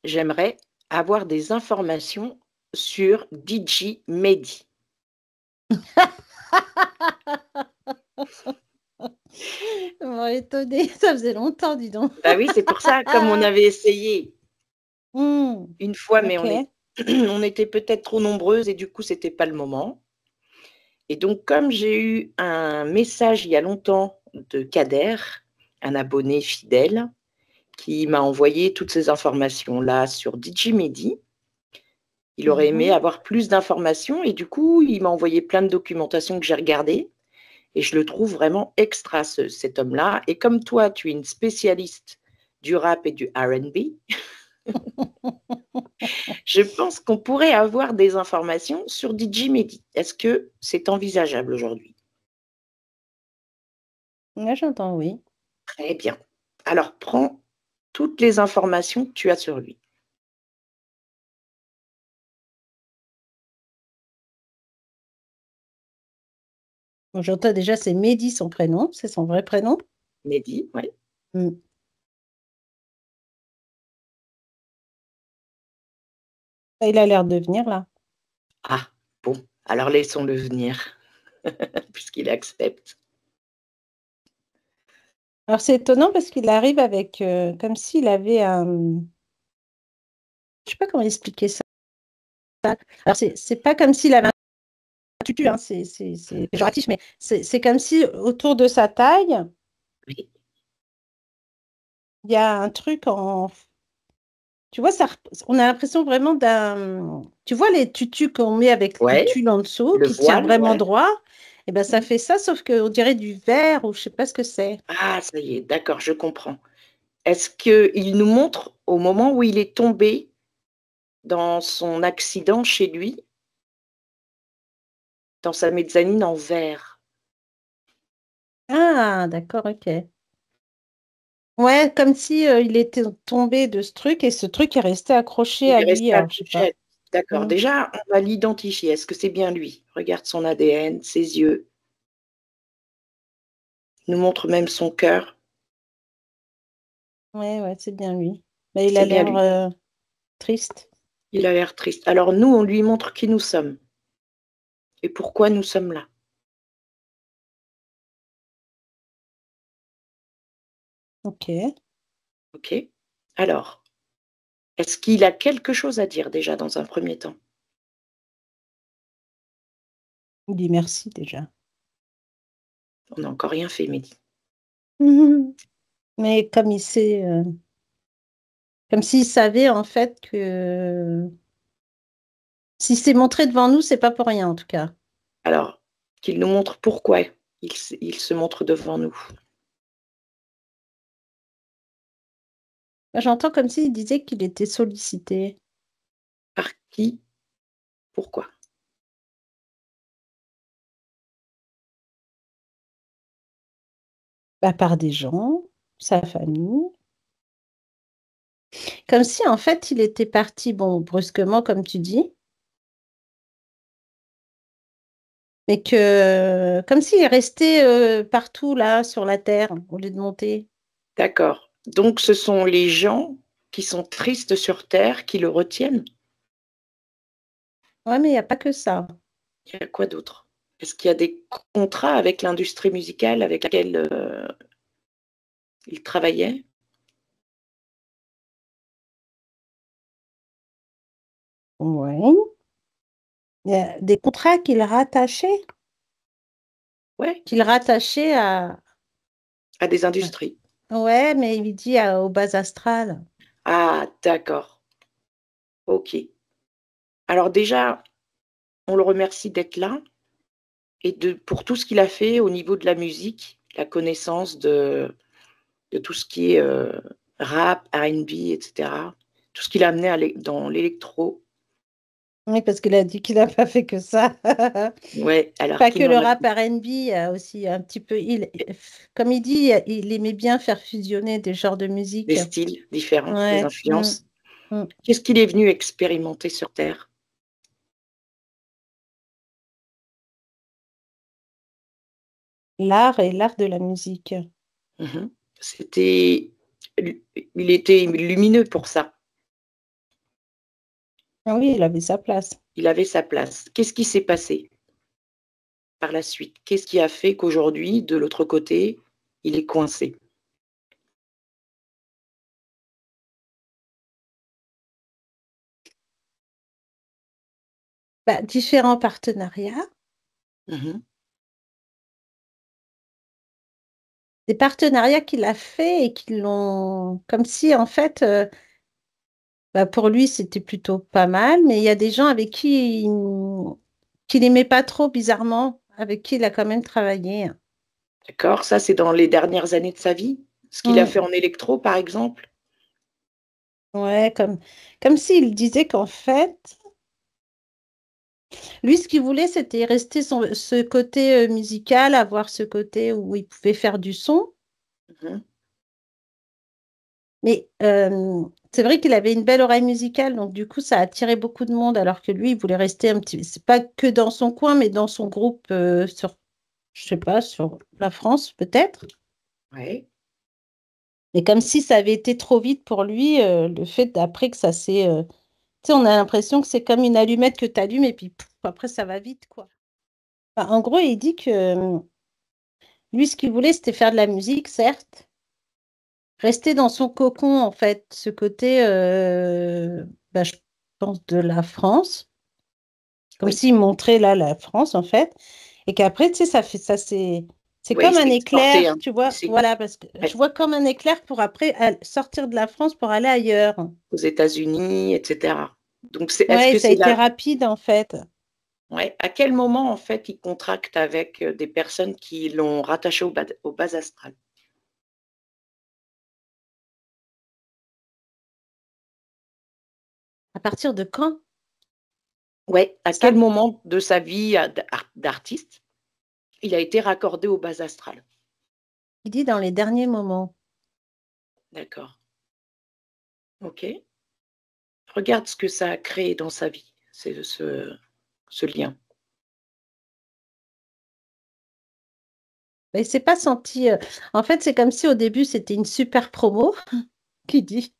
j'aimerais avoir des informations sur DJ Mehdi. On va étonner, ça faisait longtemps, dis donc. Bah oui, c'est pour ça, comme on avait essayé une fois, mais OK. on était peut-être trop nombreuses et du coup, c'était pas le moment. Et donc, comme j'ai eu un message il y a longtemps de Kader, un abonné fidèle, qui m'a envoyé toutes ces informations-là sur DJ Mehdi. Il aurait aimé avoir plus d'informations et du coup, il m'a envoyé plein de documentations que j'ai regardées et je le trouve vraiment extra, cet homme-là. Et comme toi, tu es une spécialiste du rap et du R&B, je pense qu'on pourrait avoir des informations sur DJ Mehdi. Est-ce que c'est envisageable aujourd'hui? Là, j'entends oui. Très bien. Alors, prends toutes les informations que tu as sur lui. Bon, j'entends déjà, c'est Mehdi son prénom, c'est son vrai prénom. Mehdi, oui. Mm. Il a l'air de venir là. Ah, bon, alors laissons-le venir, puisqu'il accepte. Alors c'est étonnant parce qu'il arrive avec comme s'il avait un. Je sais pas comment expliquer ça. Alors c'est pas comme s'il avait un tutu, hein, c'est péjoratif, mais c'est comme si autour de sa taille, Oui. il y a un truc en. Tu vois, ça, on a l'impression vraiment d'un. Tu vois les tutus qu'on met avec le Ouais, tulle en dessous, le qui tient voile, vraiment ouais. droit, et ben ça fait ça, sauf qu'on dirait du verre ou je sais pas ce que c'est. Ah, ça y est, d'accord, je comprends. Est-ce qu'il nous montre au moment où il est tombé dans son accident chez lui, dans sa mezzanine en verre? Ah, d'accord, ok. Ouais, comme si il était tombé de ce truc et ce truc est resté accroché Il à est lui. resté Alors, je sais accroché à pas. lui. D'accord, Mm. déjà, on va l'identifier. Est-ce que c'est bien lui? Regarde son ADN, ses yeux. Il nous montre même son cœur. Ouais, ouais, c'est bien lui. Mais il a C'est bien l'air lui. triste. Il a l'air triste. Alors nous, on lui montre qui nous sommes et pourquoi nous sommes là. Ok. OK? Alors, est-ce qu'il a quelque chose à dire déjà dans un premier temps? Il dit merci déjà. On n'a encore rien fait, Mehdi. Mhm. Mais comme il sait, comme s'il savait en fait que s'il s'est montré devant nous, c'est pas pour rien en tout cas. Alors, qu'il nous montre pourquoi il se montre devant nous. Moi, j'entends comme s'il disait qu'il était sollicité. Par qui? Pourquoi? Bah, par des gens, sa famille. Comme si en fait il était parti, bon, brusquement, comme tu dis, mais que comme s'il est resté partout là sur la terre au lieu de monter. D'accord. Donc ce sont les gens qui sont tristes sur terre qui le retiennent? Ouais, mais il n'y a pas que ça. Il y a quoi d'autre? Est-ce qu'il y a des contrats avec l'industrie musicale avec laquelle, il travaillait? Ouais. Il y a des contrats Ouais, qu'il rattachait à. à des Ouais, industries. ouais, mais il dit aux bases astrales. Ah d'accord, OK. Alors déjà, on le remercie d'être là et pour tout ce qu'il a fait au niveau de la musique, la connaissance de tout ce qui est, rap, R&B et cetera. Tout ce qu'il a amené dans l'électro. Oui, parce qu'il a dit qu'il n'a pas fait que ça. Ouais, alors Pas qu'il que le n'en a rap R&B, aussi un petit peu. Comme il dit, il aimait bien faire fusionner des genres de des musique. styles différents, des Ouais. influences. Mm. Qu'est-ce qu'il est venu expérimenter sur terre? L'art et l'art de la musique. Mmh. C'était il était lumineux pour ça. Ah oui, il avait sa place. Il avait sa place. Qu'est-ce qui s'est passé par la suite? Qu'est-ce qui a fait qu'aujourd'hui, de l'autre côté, il est coincé? Bah, différents partenariats. Mmh. Des partenariats qu'il a fait et qui l'ont... Comme si, en fait, bah, pour lui, c'était plutôt pas mal, mais il y a des gens avec qui qu'il n'aimait pas trop, bizarrement, avec qui il a quand même travaillé. D'accord, ça, c'est dans les dernières années de sa vie? Ce qu'il a fait Mm. en électro, par exemple? Ouais, comme s'il disait qu'en fait, lui, ce qu'il voulait, c'était rester ce côté musical, avoir ce côté où il pouvait faire du son. Mmh. Mais c'est vrai qu'il avait une belle oreille musicale, donc du coup, ça a attiré beaucoup de monde, alors que lui, il voulait rester un petit... C'est pas que dans son coin, mais dans son groupe sur, je sais pas, sur la France, peut-être. Ouais. Mais comme si ça avait été trop vite pour lui, le fait d'après que ça s'est... Tu sais, on a l'impression que c'est comme une allumette que tu allumes et puis pouf, après, ça va vite, quoi. Enfin, en gros, il dit que lui, ce qu'il voulait, c'était faire de la musique, certes, rester dans son cocon, en fait, ce côté, bah, je pense, de la France, comme Oui. s'il montrait là la France, en fait, et qu'après, tu sais, ça fait ça, c'est Oui, il comme un s'est exporté, éclair, hein. tu Il vois, s'est voilà, parce que je Ouais, vois comme un éclair pour après sortir de la France pour aller ailleurs. aux États-Unis et cetera. Donc c'est est-ce Ouais, que ça a c'est été là rapide, en fait. ouais, à quel moment, en fait, il contracte avec, des personnes qui l'ont rattaché aux bases astrales? À partir de quand, Ouais, à quel ça? moment de sa vie à d'artiste, il a été raccordé aux bases astrales? Il dit dans les derniers moments. D'accord, OK. Regarde ce que ça a créé dans sa vie, c'est ce lien. Mais il s'est pas senti. En fait, c'est comme si au début, c'était une super promo, qui dit.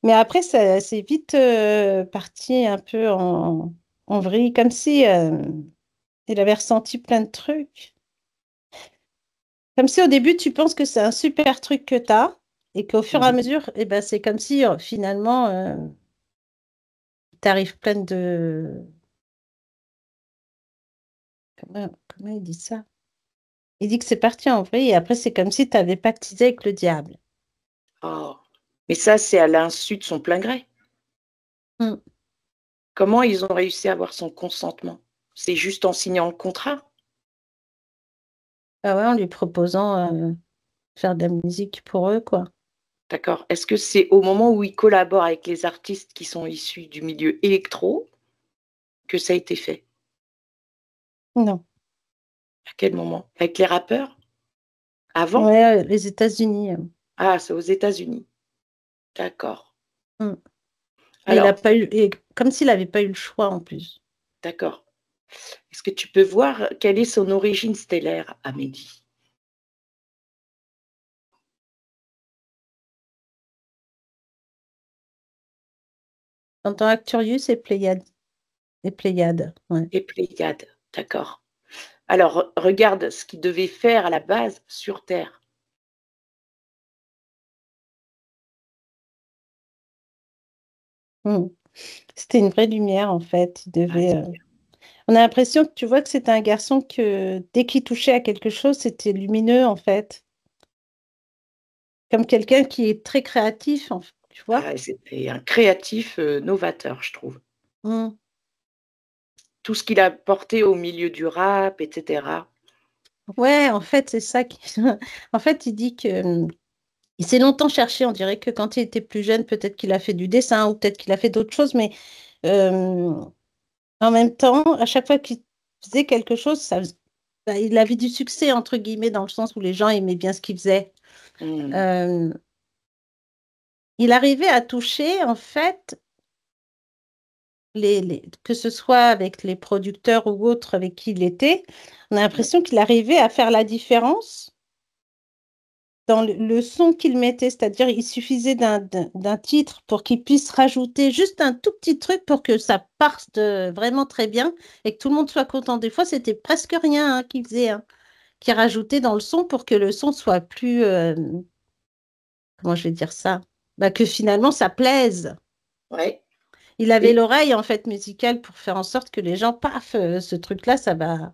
Mais après, ça c'est vite parti un peu en vrille, comme si il avait ressenti plein de trucs. Comme si au début, tu penses que c'est un super truc que tu as, et qu'au fur et à Mmh. mesure, eh ben, c'est comme si finalement, t'arrives plein de... Comment il dit ça? Il dit que c'est parti en vrille, et après, c'est comme si tu avais pactisé avec le diable. Oh! Mais ça, c'est à l'insu de son plein gré. Mm. Comment ils ont réussi à avoir son consentement? C'est juste en signant le contrat? Ah ouais, en lui proposant faire de la musique pour eux, quoi. D'accord. Est-ce que c'est au moment où il collabore avec les artistes qui sont issus du milieu électro que ça a été fait? Non. À quel moment? Avec les rappeurs? Avant? Ouais, les États-Unis. Ah, c'est aux États-Unis. D'accord. Mm. Et il a Alors, pas eu, et comme s'il n'avait pas eu le choix en plus. d'accord. Est-ce que tu peux voir quelle est son origine stellaire à Mehdi? Dans Acturius et Pléiade. Et Pléiade, ouais. Les Pléiades, d'accord. Alors, regarde ce qu'il devait faire à la base sur Terre. Mm. C'était une vraie lumière, en fait. Il Ah, devait. c'est clair. On a l'impression que tu vois que c'était un garçon que dès qu'il touchait à quelque chose, c'était lumineux, en fait. Comme quelqu'un qui est très créatif, tu vois. Ah, c'était un créatif, novateur, je trouve. Mm. Tout ce qu'il a apporté au milieu du rap et cetera. Ouais, en fait, c'est ça qui... En fait, il dit que il s'est longtemps cherché. On dirait que quand il était plus jeune, peut-être qu'il a fait du dessin ou peut-être qu'il a fait d'autres choses, mais euh, en même temps, à chaque fois qu'il faisait quelque chose, bah, il avait du succès, entre guillemets, dans le sens où les gens aimaient bien ce qu'il faisait. Mmh. Euh, il arrivait à toucher, en fait, que ce soit avec les producteurs ou autres avec qui il était, on a Mmh. l'impression qu'il arrivait à faire la différence dans le son qu'il mettait, c'est-à-dire il suffisait d'un titre pour qu'il puisse rajouter juste un tout petit truc pour que ça parte vraiment très bien et que tout le monde soit content. Des fois, c'était presque rien hein, qu'il faisait, hein, qu'il rajoutait dans le son pour que le son soit plus, comment je vais dire ça? Bah, que finalement ça plaise. Ouais. Il avait Et l'oreille en fait musicale pour faire en sorte que les gens, paf, ce truc-là, ça va.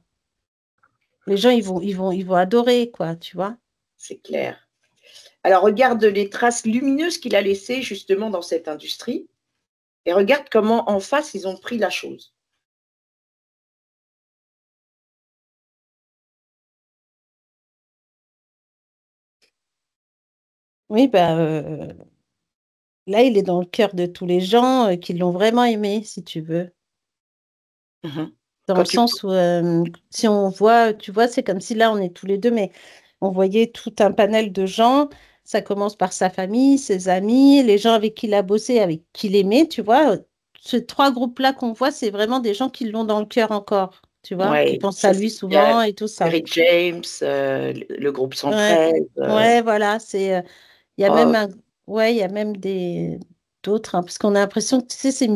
Les gens, ils vont adorer, quoi, tu vois. c'est clair. Alors, regarde les traces lumineuses qu'il a laissées justement dans cette industrie et regarde comment en face ils ont pris la chose. Oui, bah, là, il est dans le cœur de tous les gens qui l'ont vraiment aimé, si tu veux. Mhm. Dans le Quand tu... sens où, si on voit, tu vois, c'est comme si là, on est tous les deux, mais on voyait tout un panel de gens. Ça commence par sa famille, ses amis, les gens avec qui il a bossé, avec qui il aimait, tu vois. Ces trois groupes-là qu'on voit, c'est vraiment des gens qui l'ont dans le cœur encore, tu vois, qui Ouais, pensent ça à c'est lui souvent et tout ça. Kerry James, le groupe Ouais, 113. ouais, voilà, il y a même Oh, ouais, il y a même d'autres, hein, parce qu'on a l'impression que, tu sais,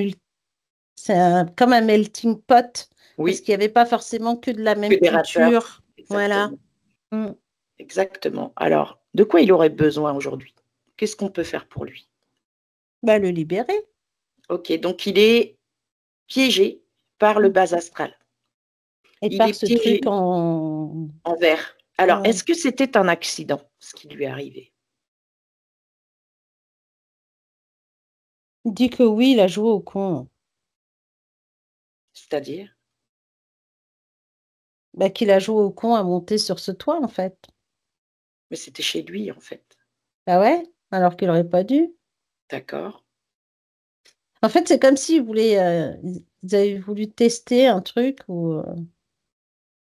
comme un melting pot, parce oui, qu'il n'y avait pas forcément que de la que même des rappeurs. culture. Voilà. Exactement. Mm. Exactement. Alors, de quoi il aurait besoin aujourd'hui? Qu'est-ce qu'on peut faire pour lui? Bah, le libérer. Ok, donc il est piégé par le Mm. bas astral. Et Il par est ce truc piégé en... en vert. Alors, Ouais. est-ce que c'était un accident, ce qui lui est arrivé? Il dit que oui, il a joué au con. C'est-à-dire? Bah, qu'il a joué au con à monter sur ce toit, en fait. Mais c'était chez lui, en fait. Bah ouais, alors qu'il n'aurait pas dû. D'accord? En fait, c'est comme s'ils voulaient, ils avaient voulu tester un truc où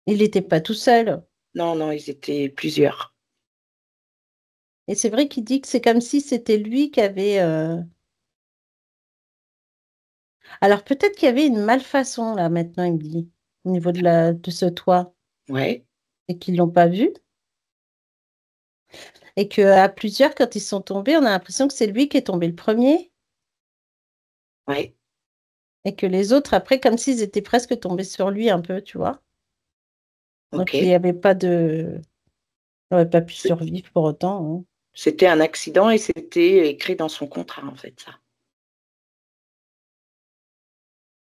il n'était pas tout seul. Non, non, ils étaient plusieurs. Et c'est vrai qu'il dit que c'est comme si c'était lui qui avait... Alors peut-être qu'il y avait une malfaçon là maintenant, il me dit, au niveau de ce toit, Ouais, et qu'ils l'ont pas vu. Et qu'à plusieurs, quand ils sont tombés, on a l'impression que c'est lui qui est tombé le premier. ouais, Et que les autres, après, comme s'ils étaient presque tombés sur lui un peu, tu vois. Donc il n'y ok. avait pas de... Il n'aurait pas pu C'est- survivre pour autant, hein. C'était un accident et c'était écrit dans son contrat, en fait, ça.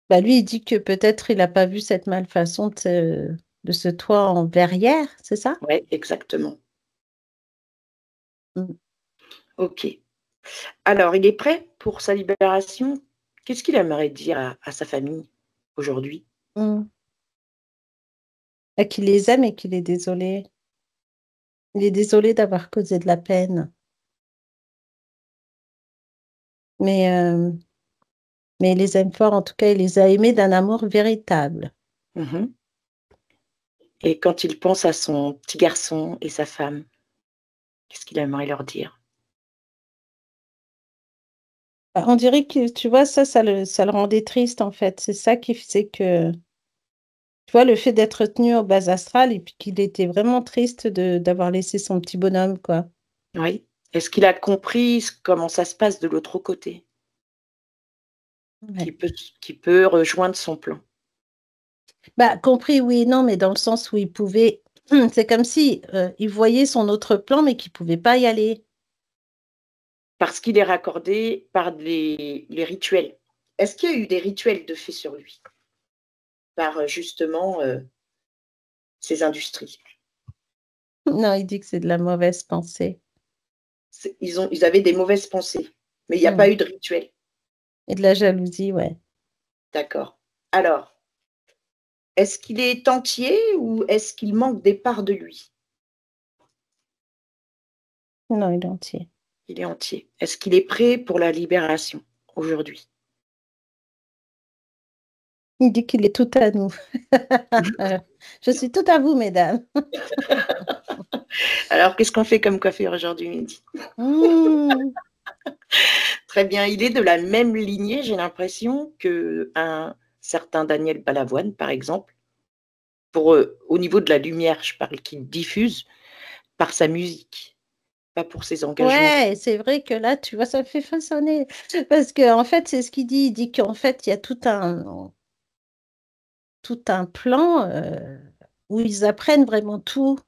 Bah, lui, il dit que peut-être il n'a pas vu cette malfaçon de ce toit en verrière, c'est ça? Ouais, exactement. Mm. Ok. Alors, il est prêt pour sa libération? Qu'est-ce qu'il aimerait dire à sa famille aujourd'hui? Mm. Et qu'il les aime et qu'il est désolé. Il est désolé d'avoir causé de la peine. Mais, euh, mais il les aime fort, en tout cas, il les a aimés d'un amour véritable. Mhm. Et quand il pense à son petit garçon et sa femme, qu'est-ce qu'il aimerait leur dire? Bah, on dirait que, tu vois, ça le rendait triste, en fait. C'est ça qui faisait que, tu vois, le fait d'être tenu au bas astral et puis qu'il était vraiment triste d'avoir laissé son petit bonhomme, quoi. Oui. Est-ce qu'il a compris comment ça se passe de l'autre côté, Ouais. qui peut, qui peut rejoindre son plan? Bah, compris, oui et non, mais dans le sens où il pouvait, c'est comme si il voyait son autre plan, mais qu'il pouvait pas y aller. Parce qu'il est raccordé par les rituels. Est-ce qu'il y a eu des rituels de fait sur lui par justement ces industries? Non, il dit que c'est de la mauvaise pensée. Ils avaient des mauvaises pensées, mais il n'y a pas Hmm. eu de rituel. Et de la jalousie, ouais. D'accord. Alors, est-ce qu'il est entier ou est-ce qu'il manque des parts de lui? Non, il est entier. Il est entier. Est-ce qu'il est prêt pour la libération aujourd'hui? Il dit qu'il est tout à nous. Je suis tout à vous, mesdames. Alors, qu'est-ce qu'on fait comme coiffure aujourd'hui, Mehdi? Hmm. Très bien, il est de la même lignée, j'ai l'impression, qu'un certain Daniel Balavoine, par exemple, au niveau de la lumière, je parle, qu'il diffuse par sa musique. pas pour ses engagements. Ouais, et c'est vrai que là, tu vois, ça me fait frissonner. Parce que, en fait, c'est ce qu'il dit. Il dit qu'en fait, il y a tout un plan où ils apprennent vraiment tout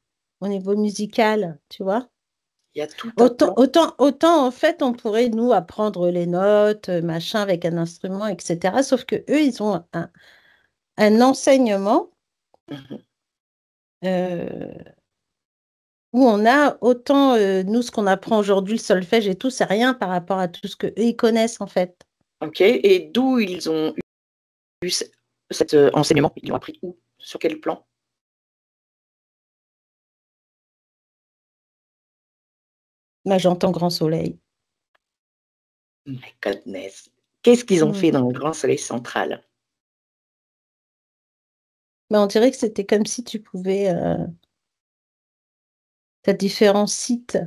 au niveau musical, tu vois. Il y a tout un Autant, plan. autant, autant, en fait, on pourrait, nous, apprendre les notes, machin, avec un instrument, etc. Sauf que eux, ils ont un enseignement Mhm. euh, où on a autant, nous, ce qu'on apprend aujourd'hui, le solfège et tout, c'est rien par rapport à tout ce qu'eux, ils connaissent, en fait. OK, et d'où ils ont eu cet enseignement? Ils l'ont appris où? Sur quel plan? Là, j'entends Grand Soleil. My goodness. Qu'est-ce qu'ils ont Mm. fait dans le Grand Soleil central? Mais on dirait que c'était comme si tu pouvais, tu as différents sites.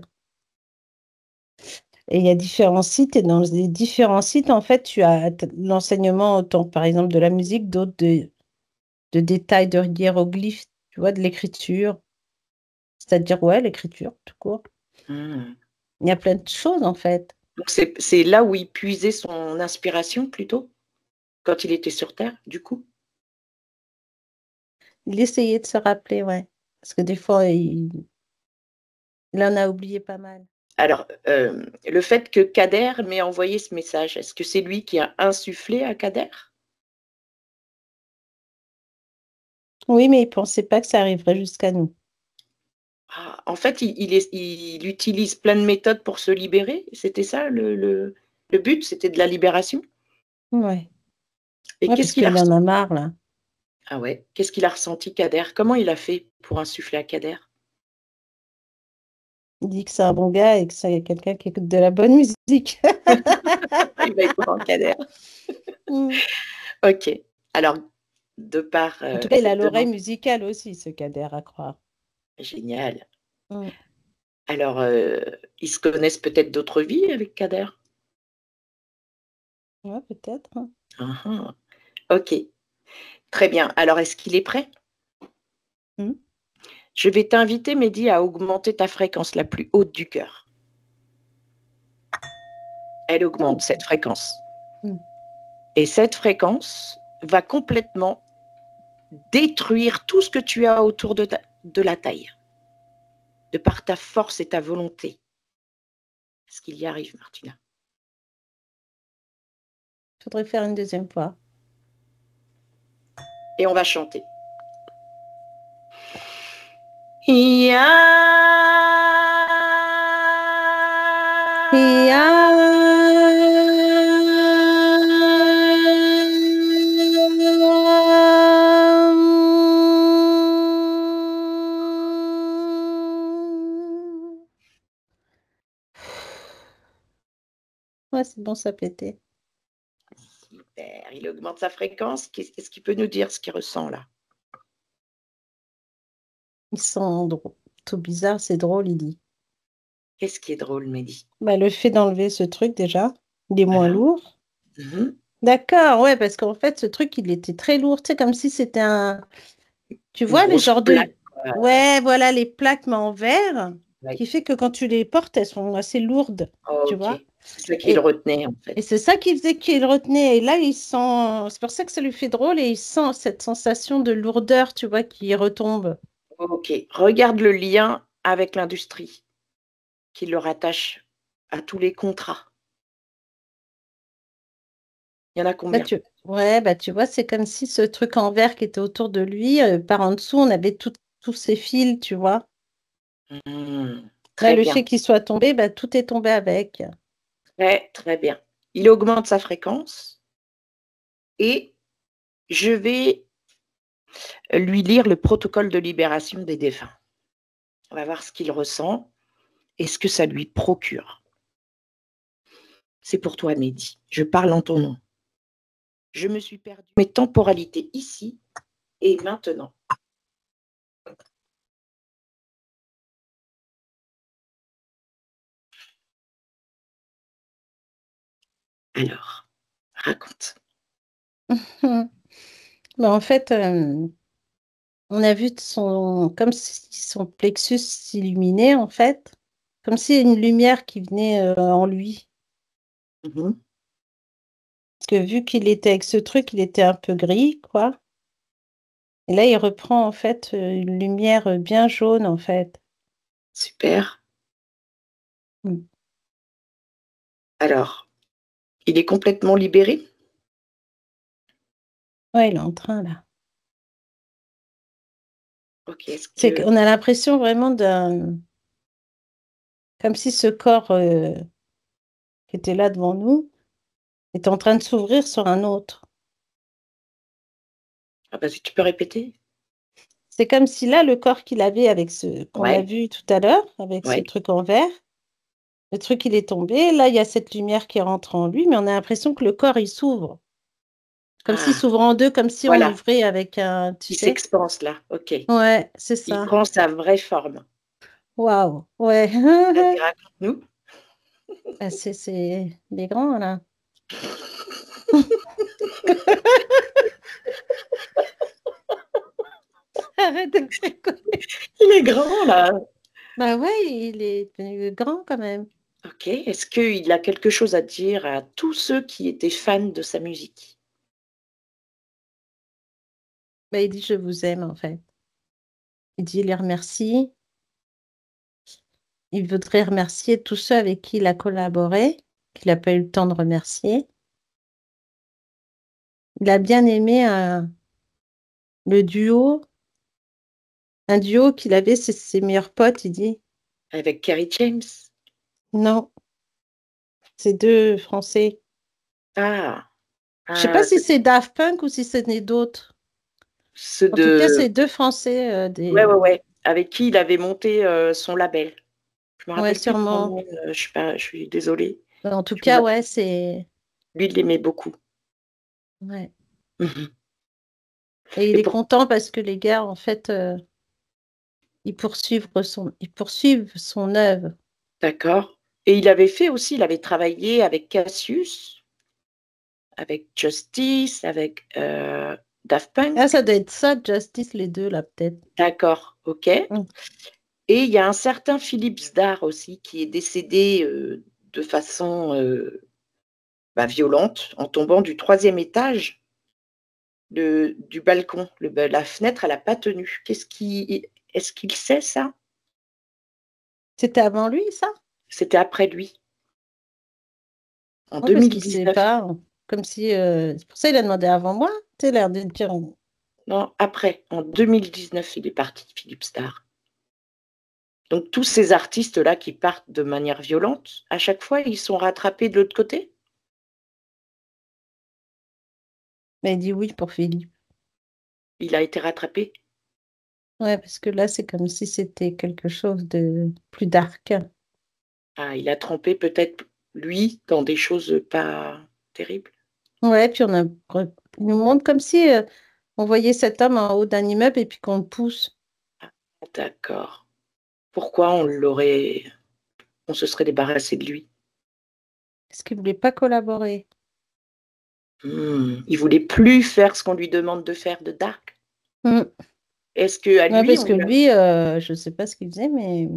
Et il y a différents sites, et dans les différents sites, en fait, tu as l'enseignement, autant par exemple de la musique, d'autres de détails, de hiéroglyphes, tu vois, de l'écriture. C'est-à-dire, ouais, l'écriture, tout court. Mmh. Il y a plein de choses, en fait. Donc c'est là où il puisait son inspiration plutôt? Quand il était sur terre, du coup? Il essayait de se rappeler, ouais. Parce que des fois, il en a oublié pas mal. Alors, le fait que Kader m'ait envoyé ce message, est-ce que c'est lui qui a insufflé à Kader? Oui, mais il pensait pas que ça arriverait jusqu'à nous. Ah, en fait, il utilise plein de méthodes pour se libérer? C'était ça le but? C'était de la libération? Ouais. Et Ouais, qu'est-ce parce qu'il a qu'il en ressenti? a marre, là. Ah ouais, qu'est-ce qu'il a ressenti Kader? Comment il a fait pour insuffler à Kader? Il dit que c'est un bon gars et que c'est quelqu'un qui écoute de la bonne musique. Il va être grand Kader. Mm. OK. Alors, de par, En tout cas, il a cette l'oreille demande musicale aussi, ce Kader, à croire. génial. Mm. Alors, ils se connaissent peut-être d'autres vies avec Kader? Ouais, peut-être, hein. Mmh mh. OK, très bien. Alors est-ce qu'il est prêt? Mm. Je vais t'inviter, Mehdi, à augmenter ta fréquence la plus haute du cœur. Elle augmente, Oh. cette fréquence. Mm. Et cette fréquence va complètement détruire tout ce que tu as autour de la taille, de par ta force et ta volonté. Est-ce qu'il y arrive, Martina? Faudrait faire une deuxième fois. Et on va chanter. Ya Ouais, c'est bon, ça pétait. Super, il augmente sa fréquence. Qu'est-ce qu'il peut nous dire, ce qu'il ressent là? Ils sont tout bizarre, c'est drôle, il dit. Qu'est-ce qui est drôle, Mehdi? Bah, le fait d'enlever ce truc, déjà, il est moins Voilà. lourd. Mmh. D'accord, ouais, parce qu'en fait, ce truc, il était très lourd. Tu sais, comme si c'était un. Tu Une vois, les grosse genres de. plaque, quoi. Ouais, voilà, les plaques, mais en verre, Ouais. qui fait que quand tu les portes, elles sont assez lourdes, tu OK. vois. C'est ça qui le Et, retenait, en et fait. c'est ça qui faisait qu'il retenait. Et là, il sent. C'est pour ça que ça lui fait drôle et il sent cette sensation de lourdeur, tu vois, qui retombe. OK. Regarde le lien avec l'industrie qui le rattache à tous les contrats. Il y en a Là, combien? Ouais, bah, tu vois, c'est comme si ce truc en verre qui était autour de lui, par en dessous, on avait tous ces fils, tu vois. Mmh. Là, Très le bien, fait qu'il soit tombé, bah, tout est tombé avec. très, très bien. Il augmente sa fréquence et je vais lui lire le protocole de libération des défunts. On va voir ce qu'il ressent et ce que ça lui procure. C'est pour toi, Mehdi. Je parle en ton nom. Je me suis perdu mes temporalités ici et maintenant. Alors, raconte. Mais en fait, on a vu comme si son plexus s'illuminait, en fait. comme si une lumière qui venait en lui. Mhm. Parce que vu qu'il était avec ce truc, il était un peu gris, quoi. Et là, il reprend en fait une lumière bien jaune, en fait. Super. Mm. Alors, il est complètement libéré? Ouais, il est en train, là. Ok, est-ce C'est que... qu'on a l'impression vraiment d'un... Comme si ce corps qui était là devant nous était en train de s'ouvrir sur un autre. Ah, vas-y, tu peux répéter? C'est comme si là, le corps qu'il avait avec ce qu'on a Ouais, vu tout à l'heure, avec ce ouais. truc en vert, le truc, il est tombé. Là, il y a cette lumière qui rentre en lui, mais on a l'impression que le corps, il s'ouvre. Comme s'il Ah, s'ouvre en deux, comme si on voilà. ouvrait avec un, tu Il sais? s'expanse là. Ok. Ouais, c'est Il ça. prend sa vraie forme. Waouh, ouais. Vas-y, raconte-nous. Ah, c'est des grands, là. Arrête de rigoler. Il est grand là. Bah ouais, il est devenu grand quand même. Ok. Est-ce qu'il a quelque chose à dire à tous ceux qui étaient fans de sa musique? Bah, il dit je vous aime en fait. Il dit il les remercie. Il voudrait remercier tous ceux avec qui il a collaboré, qu'il n'a pas eu le temps de remercier. Il a bien aimé le duo, un duo qu'il avait, c'est ses meilleurs potes, il dit. Avec Kerry James? Non, c'est deux Français. Ah, Je sais pas ah, si c'est Daft Punk ou si ce n'est d'autres. ceux En tout cas, de... c'est deux Français, Ouais, des... ouais, ouais. Avec qui il avait monté son label. Je me Ouais, rappelle plus de son sûrement. nom. Je suis désolée. En tout Tu me cas, l'as- ouais, c'est... Lui, il l'aimait beaucoup. Ouais. Mhm. Et il Et est pour... content parce que les gars, en fait, ils poursuivent son œuvre. D'accord. Et il avait fait aussi, il avait travaillé avec Cassius, avec Justice, avec Daft Ah, Punk. ça doit être ça, Justice, les deux, là, peut-être. D'accord, ok. Et Mm. il y a un certain Philippe Zdar aussi qui est décédé de façon violente en tombant du troisième étage du balcon. La fenêtre, elle n'a pas tenu. Est-ce qu'il sait ça? C'était avant lui, ça? C'était après lui, en Oui, parce qu'il sait 2019. pas. Comme si... C'est pour ça qu'il a demandé avant moi. Tu sais, l'air de dire... Non, après, en 2019, il est parti, Philippe Starr. Donc tous ces artistes-là qui partent de manière violente, à chaque fois, ils sont rattrapés de l'autre côté? Mais il dit oui pour Philippe. Il a été rattrapé? Ouais, parce que là, c'est comme si c'était quelque chose de plus dark. Ah, il a trempé peut-être, lui, dans des choses pas terribles? Ouais, puis il nous montre comme si on voyait cet homme en haut d'un immeuble et puis qu'on le pousse. Ah, d'accord. Pourquoi on se serait débarrassé de lui? Parce qu'il voulait pas collaborer. Il voulait plus faire ce qu'on lui demande de faire de Dark. Mm. Est-ce que à Ouais, lui, parce on que lui a... lui, je sais pas ce qu'il faisait, mais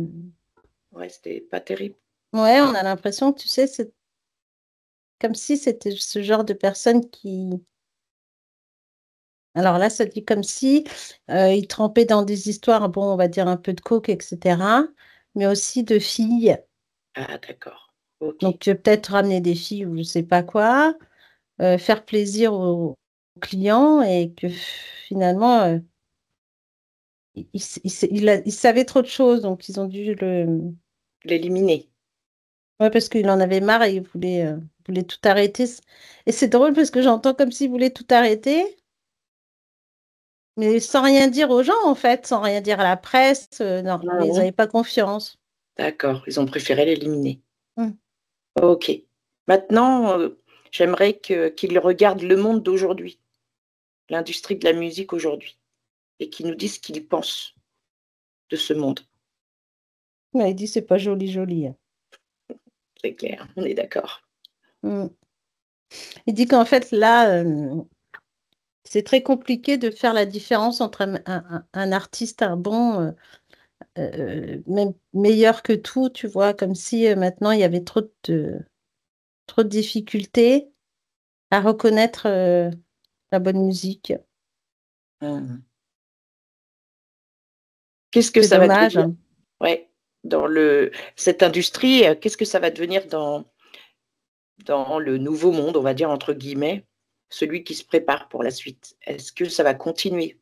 Ouais, c'était pas terrible. ouais, on a l'impression, tu sais, c'est comme si c'était ce genre de personne qui... Alors là, ça dit comme si il trempait dans des histoires, bon, on va dire un peu de coke, etc., mais aussi de filles. Ah, d'accord. Ok. Donc, peut-être ramener des filles ou je sais pas quoi, faire plaisir aux clients et que finalement, il savait trop de choses, donc ils ont dû le... L'éliminer. Ouais, parce qu'il en avait marre et il voulait tout arrêter. Et c'est drôle parce que j'entends comme s'il voulait tout arrêter, mais sans rien dire aux gens, en fait, sans rien dire à la presse. Non, mais ils Mhm. n'avaient pas confiance. D'accord. Ils ont préféré l'éliminer. Mm. Ok. Maintenant, j'aimerais qu'il regarde le monde d'aujourd'hui, l'industrie de la musique aujourd'hui, et qu'il nous dise ce qu'il pense de ce monde. Ouais, il dit c'est pas joli, joli, hein. C'est clair, on est d'accord. Mm. Il dit qu'en fait, là, c'est très compliqué de faire la différence entre un artiste, un bon, même meilleur que tout, tu vois, comme si maintenant il y avait trop de difficultés à reconnaître la bonne musique. Mmh. Qu'est-ce que C'est ça va dommage, devenir? hein. Ouais, dans cette industrie, qu'est-ce que ça va devenir dans le «nouveau monde», on va dire entre guillemets, celui qui se prépare pour la suite? Est-ce que ça va continuer?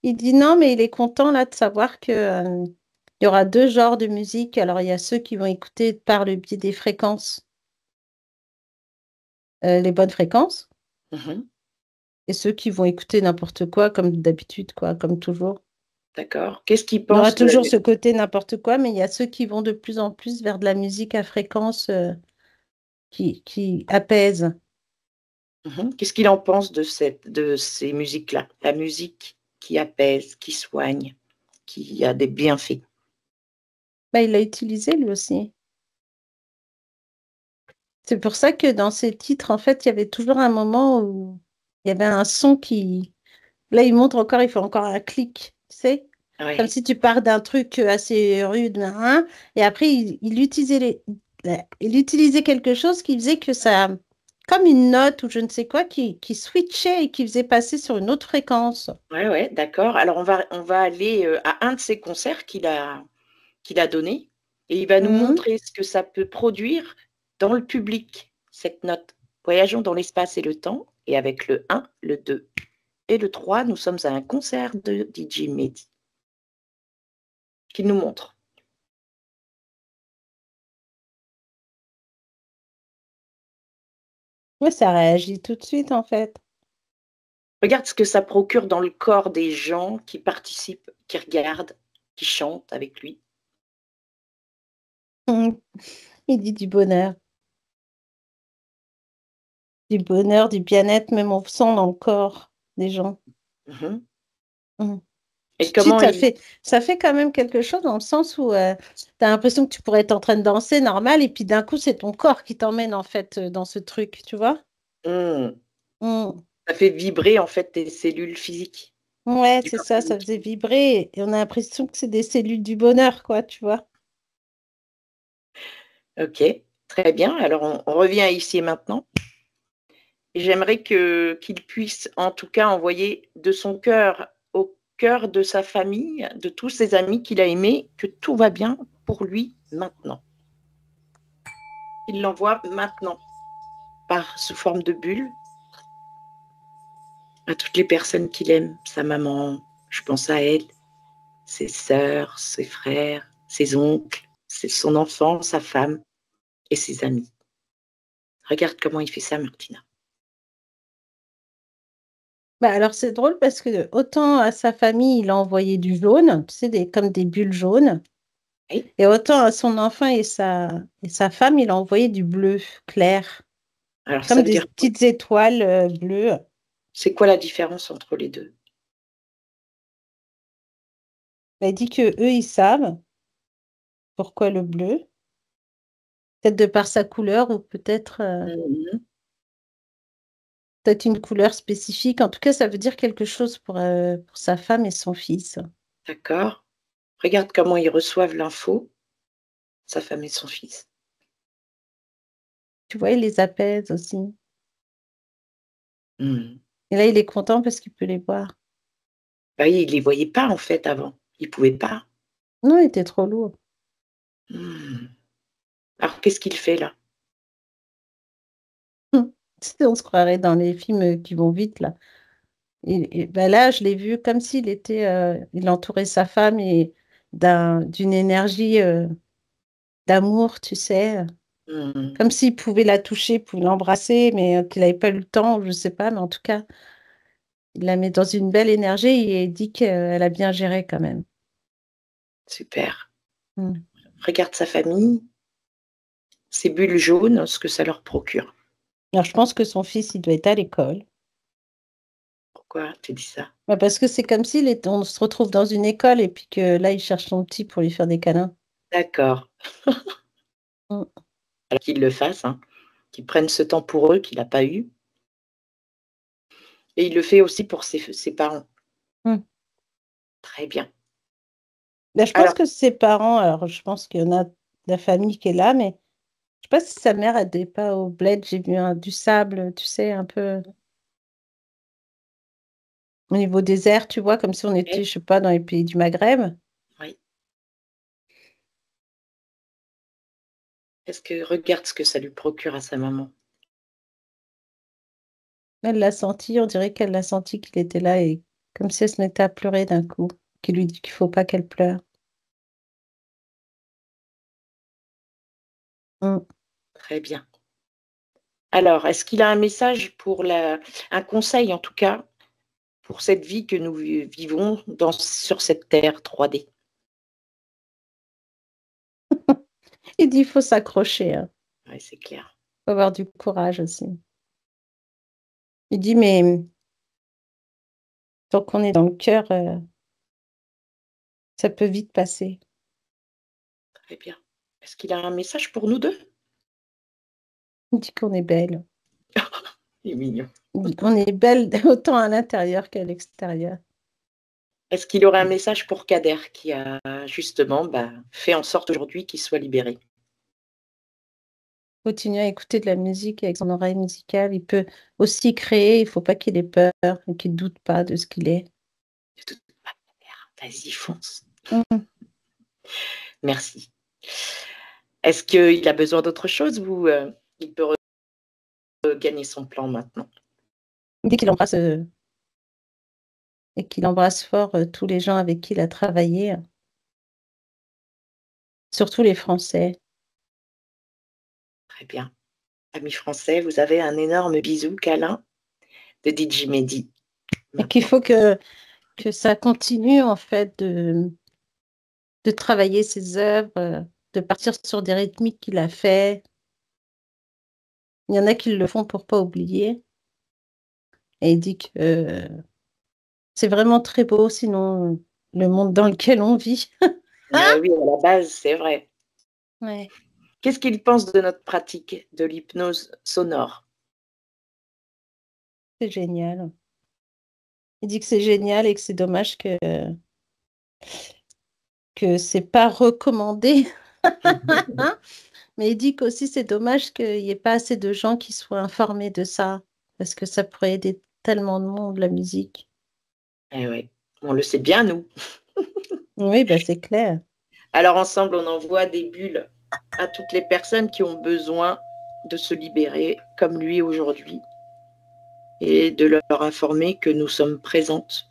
Il dit non, mais il est content là de savoir que il y aura deux genres de musique. Alors il y a ceux qui vont écouter par le biais des fréquences, les bonnes fréquences, Mmh. et ceux qui vont écouter n'importe quoi comme d'habitude, quoi, comme toujours. D'accord. Qu'est-ce qu'ils Il y aura pensent de la toujours ce côté n'importe quoi, mais il y a ceux qui vont de plus en plus vers de la musique à fréquence qui apaise. mmh Qu'est-ce qu'il en pense de ces musiques-là? La musique qui apaise, qui soigne, qui a des bienfaits? Bah, il l'a utilisé lui aussi. C'est pour ça que dans ces titres, en fait, il y avait toujours un moment où il y avait un son qui... Là, il montre encore, il fait encore un clic, tu sais? Comme Ouais, si tu pars d'un truc assez rude, hein, et après, il utilisait quelque chose qui faisait que ça... Comme une note ou je ne sais quoi, qui switchait et qui faisait passer sur une autre fréquence. ouais, ouais, d'accord. Alors on va aller, à un de ces concerts qu'il a donné et il va nous Mhm. montrer ce que ça peut produire dans le public, cette note. Voyageons dans l'espace et le temps et avec le 1, le 2 et le 3, nous sommes à un concert de DJ Mehdi qu'il nous montre. Ouais, ça réagit tout de suite, en fait. Regarde ce que ça procure dans le corps des gens qui participent, qui regardent, qui chantent avec lui. Mhm. Il dit du bonheur, du bien-être, même on sent dans le corps des gens. Mmh. Mhm. Et Tout de suite, comment il ça fait quand même quelque chose dans le sens où tu as l'impression que tu pourrais être en train de danser normal et puis d'un coup, c'est ton corps qui t'emmène en fait dans ce truc, tu vois? mmh, Mm. ça fait vibrer en fait tes cellules physiques, Ouais, du c'est corps ça, ça physique. faisait vibrer et on a l'impression que c'est des cellules du bonheur, quoi, tu vois? OK, très bien. Alors on revient ici et maintenant. Et j'aimerais qu'il puisse en tout cas envoyer de son cœur au cœur de sa famille, de tous ses amis qu'il a aimés, que tout va bien pour lui maintenant. Il l'envoie maintenant sous forme de bulle à toutes les personnes qu'il aime, sa maman, je pense à elle, ses sœurs, ses frères, ses oncles, son enfant, sa femme et ses amis. Regarde comment il fait ça, Martina. Bah alors c'est drôle parce que autant à sa famille, il a envoyé du jaune, tu sais, comme des bulles jaunes, Oui. et autant à son enfant et sa femme, il a envoyé du bleu clair, Alors ça comme veut des dire quoi? petites étoiles bleues. C'est quoi la différence entre les deux? Elle dit que eux, ils savent pourquoi le bleu, peut-être de par sa couleur ou Mmh. peut-être une couleur spécifique. En tout cas, ça veut dire quelque chose pour sa femme et son fils. D'accord. Regarde comment ils reçoivent l'info, sa femme et son fils. Tu vois, il les apaise aussi. Mmh. Et là, il est content parce qu'il peut les voir. Bah oui, il les voyait pas en fait avant. Il pouvait pas. Non, il était trop lourd. Mmh. Alors qu'est-ce qu'il fait là? Tu sais, on se croirait dans les films qui vont vite, là. Et ben là, je l'ai vu comme il entourait sa femme et d'une énergie d'amour, tu sais. Mmh. Comme s'il pouvait la toucher, pouvait l'embrasser, mais qu'il n'avait pas eu le temps, je sais pas, mais en tout cas, il la met dans une belle énergie et il dit qu'elle a bien géré quand même. Super. Mm. Regarde sa famille, ces bulles jaunes, ce que ça leur procure. Alors, je pense que son fils, il doit être à l'école. Pourquoi tu dis ça? Bah, parce que c'est comme on se retrouve dans une école et puis que là, il cherche son petit pour lui faire des câlins. D'accord. Mm. Alors qu'il le fasse, hein, qu'il prenne ce temps pour eux qu'il n'a pas eu. Et il le fait aussi pour ses parents. Mm. Très bien. Là, je pense Alors, que ses parents, alors je pense qu'il y en a de la famille qui est là, mais je sais pas si sa mère, elle n'est pas au bled. J'ai vu du sable, tu sais, un peu au niveau des airs, tu vois, comme si on était, eh, je sais pas, dans les pays du Maghreb. oui. Est-ce que regarde ce que ça lui procure à sa maman. Elle l'a senti, on dirait qu'elle l'a senti qu'il était là et comme si elle se mettait à pleurer d'un coup, qu'il lui dit qu'il faut pas qu'elle pleure. Mm. Très bien. Alors, est-ce qu'il a un message un conseil en tout cas, pour cette vie que nous vivons sur cette terre 3D? Il dit il faut s'accrocher, hein. Oui, c'est clair. Faut avoir du courage aussi. Il dit mais tant qu'on est dans le cœur, ça peut vite passer. Très bien. Est-ce qu'il a un message pour nous deux? Il dit qu'on est belle. Il est mignon. Il dit qu'on est belle autant à l'intérieur qu'à l'extérieur. Est-ce qu'il aurait un message pour Kader qui a justement fait en sorte aujourd'hui qu'il soit libéré? Continuer à écouter de la musique avec son oreille musicale. Il peut aussi créer, il faut pas qu'il ait peur et qu'il ne doute pas de ce qu'il est. De toute manière, vas-y, fonce. Mm. Merci. Est-ce qu'il a besoin d'autre chose ou il peut regagner son plan maintenant? Il dit qu'il embrasse et qu'il embrasse fort tous les gens avec qui il a travaillé, surtout les Français. Très bien. Amis français, vous avez un énorme bisou câlin de DJ Mehdi. Et qu'il faut que ça continue en fait de travailler ses œuvres, de partir sur des rythmiques qu'il a fait. Il y en a qui le font pour pas oublier. Et il dit que c'est vraiment très beau, sinon le monde dans lequel on vit. Oui, à la base, c'est vrai. Ouais, Qu'est-ce qu'il pense de notre pratique de l'hypnose sonore? c'est génial. Il dit que c'est génial et que c'est dommage que c'est pas recommandé. Mais il dit qu'aussi c'est dommage qu'il n'y ait pas assez de gens qui soient informés de ça, parce que ça pourrait aider tellement de monde, la musique. Eh ouais, on le sait bien, nous. Oui, bah c'est clair. Alors ensemble, on envoie des bulles à toutes les personnes qui ont besoin de se libérer, comme lui aujourd'hui, et de leur informer que nous sommes présentes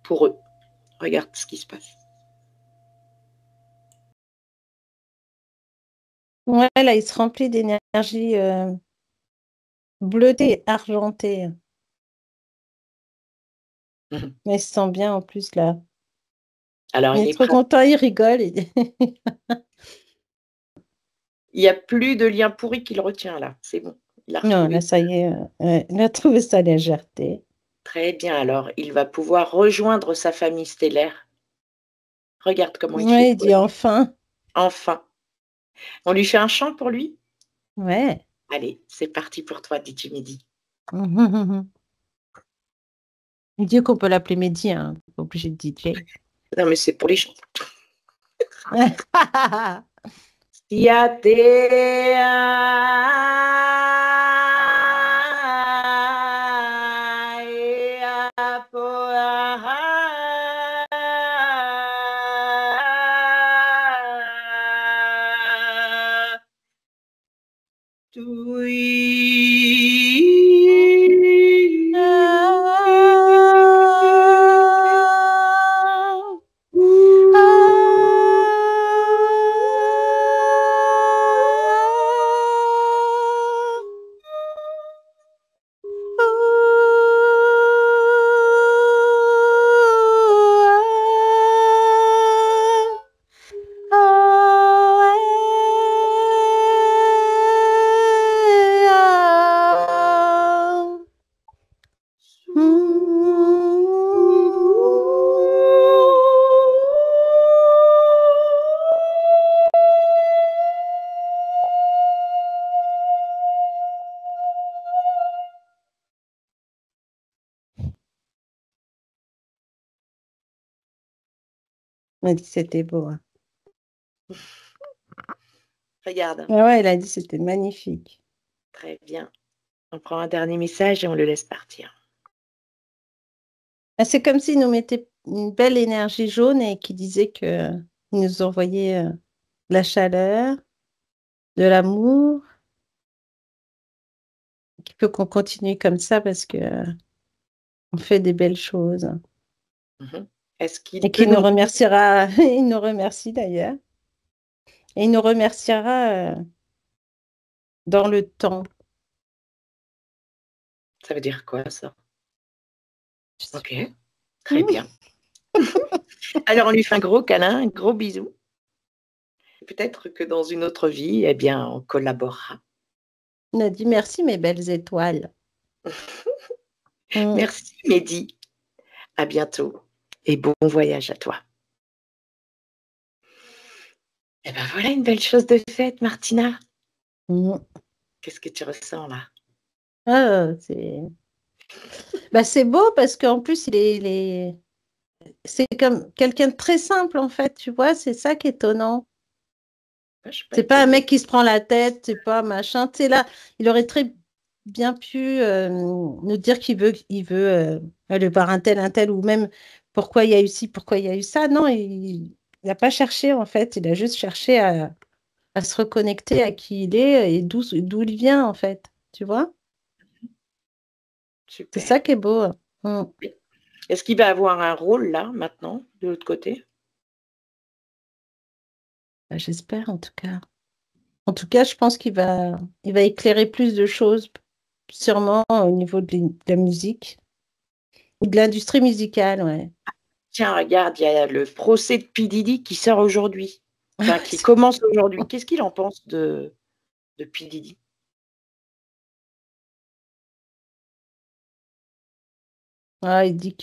pour eux. Regarde ce qui se passe. Ouais, là, il se remplit d'énergie bleutée, argentée. Mais il se sent bien en plus là. Alors, Il il est est trop prêt. content, il rigole. Il n'y a plus de lien pourri qui le retient là. C'est bon. Il a Non, là, retrouvé. ça y est, ouais, il a trouvé sa légèreté. Très bien. Alors, il va pouvoir rejoindre sa famille stellaire. Regarde comment il fait Ouais, il pour dit enfin. enfin. On lui fait un chant pour lui? Ouais. Allez, c'est parti pour toi, DJ Mehdi. Il dit qu'on peut l'appeler Mehdi, hein, pas obligé de DJ. Non, mais c'est pour les chants. Siate Il m'a dit que c'était beau, hein. Regarde. Ah ouais, il a dit que c'était magnifique. Très bien. On prend un dernier message et on le laisse partir. Ah, c'est comme s'il nous mettait une belle énergie jaune et qui disait que il nous envoyait de la chaleur, de l'amour, qu'il faut qu'on continue comme ça parce que on fait des belles choses. Mhm. Est-ce qu'il Et peut qu'il nous nous... remerciera, il nous remercie d'ailleurs, et il nous remerciera dans le temps. Ça veut dire quoi, ça? Je sais Ok, pas. très bien. Alors, on lui fait un gros câlin, un gros bisou. Peut-être que dans une autre vie, eh bien, on collaborera. On a dit merci, mes belles étoiles. Mm. Merci, Mehdi. À bientôt et bon voyage à toi. Eh ben voilà une belle chose de faite, Martina. Mm. Qu'est-ce que tu ressens là? Ah, bah, c'est beau parce qu'en plus, c'est comme quelqu'un de très simple, en fait, tu vois, c'est ça qui est étonnant. Je ne suis pas C'est pas un étonnée. mec qui se prend la tête, c'est pas machin. Tu sais, là, il aurait très bien pu nous dire qu'il veut aller voir un tel, ou même pourquoi il y a eu ci, pourquoi il y a eu ça. Non, il n'a pas cherché, en fait. Il a juste cherché à se reconnecter à qui il est et d'où il vient, en fait. Tu vois? C'est Super. ça qui est beau. Mm. Est-ce qu'il va avoir un rôle là, maintenant, de l'autre côté? Bah, j'espère, en tout cas. En tout cas, je pense qu'il va éclairer plus de choses, sûrement au niveau de la musique, ou de l'industrie musicale, ouais. Tiens, regarde, il y a le procès de P. Diddy qui sort aujourd'hui. Ah, Enfin, qui commence aujourd'hui. Qu'est-ce qu'il en pense de P. Diddy? ah, il dit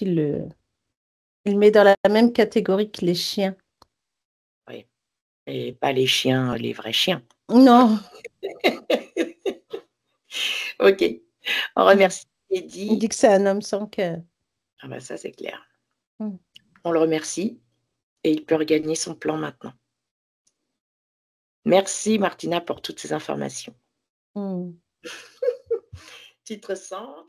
il met dans la même catégorie que les chiens. Oui. Et pas les chiens, les vrais chiens. Non, Ok. On remercie il dit Eddie. que c'est un homme sans cœur. Ah bah ça, c'est clair. Mm. On le remercie et il peut regagner son plan maintenant. Merci Martina pour toutes ces informations. Mm. Tu te ressens